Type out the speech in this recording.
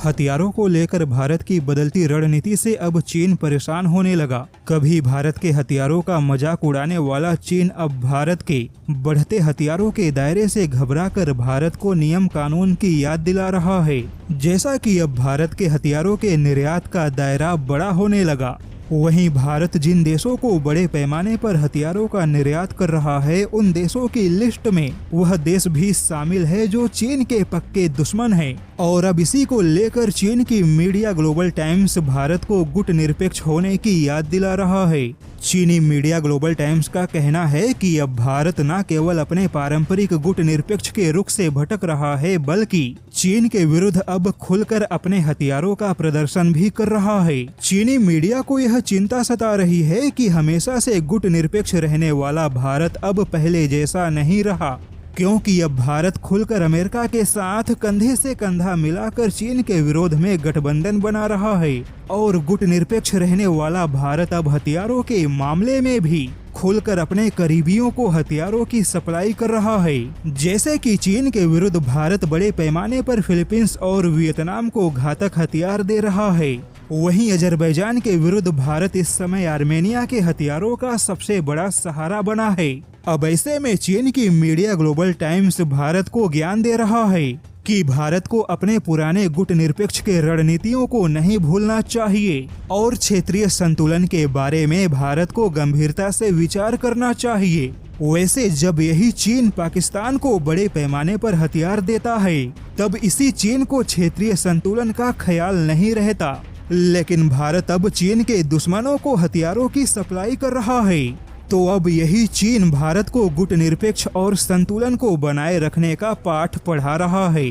हथियारों को लेकर भारत की बदलती रणनीति से अब चीन परेशान होने लगा। कभी भारत के हथियारों का मजाक उड़ाने वाला चीन अब भारत के बढ़ते हथियारों के दायरे से घबराकर भारत को नियम कानून की याद दिला रहा है। जैसा कि अब भारत के हथियारों के निर्यात का दायरा बड़ा होने लगा, वहीं भारत जिन देशों को बड़े पैमाने पर हथियारों का निर्यात कर रहा है, उन देशों की लिस्ट में वह देश भी शामिल है जो चीन के पक्के दुश्मन हैं। और अब इसी को लेकर चीन की मीडिया ग्लोबल टाइम्स भारत को गुट निरपेक्ष होने की याद दिला रहा है। चीनी मीडिया ग्लोबल टाइम्स का कहना है कि अब भारत न केवल अपने पारंपरिक गुट निरपेक्ष के रुख से भटक रहा है, बल्कि चीन के विरुद्ध अब खुलकर अपने हथियारों का प्रदर्शन भी कर रहा है। चीनी मीडिया को यह चिंता सता रही है कि हमेशा से गुट निरपेक्ष रहने वाला भारत अब पहले जैसा नहीं रहा, क्योंकि अब भारत खुलकर अमेरिका के साथ कंधे से कंधा मिलाकर चीन के विरोध में गठबंधन बना रहा है। और गुट निरपेक्ष रहने वाला भारत अब हथियारों के मामले में भी खुलकर अपने करीबियों को हथियारों की सप्लाई कर रहा है। जैसे कि चीन के विरुद्ध भारत बड़े पैमाने पर फिलीपींस और वियतनाम को घातक हथियार दे रहा है, वहीं अजरबैजान के विरुद्ध भारत इस समय आर्मेनिया के हथियारों का सबसे बड़ा सहारा बना है। अब ऐसे में चीन की मीडिया ग्लोबल टाइम्स भारत को ज्ञान दे रहा है कि भारत को अपने पुराने गुट निरपेक्ष के रणनीतियों को नहीं भूलना चाहिए और क्षेत्रीय संतुलन के बारे में भारत को गंभीरता से विचार करना चाहिए। वैसे जब यही चीन पाकिस्तान को बड़े पैमाने पर हथियार देता है, तब इसी चीन को क्षेत्रीय संतुलन का ख्याल नहीं रहता। लेकिन भारत अब चीन के दुश्मनों को हथियारों की सप्लाई कर रहा है, तो अब यही चीन भारत को गुट निरपेक्ष और संतुलन को बनाए रखने का पाठ पढ़ा रहा है।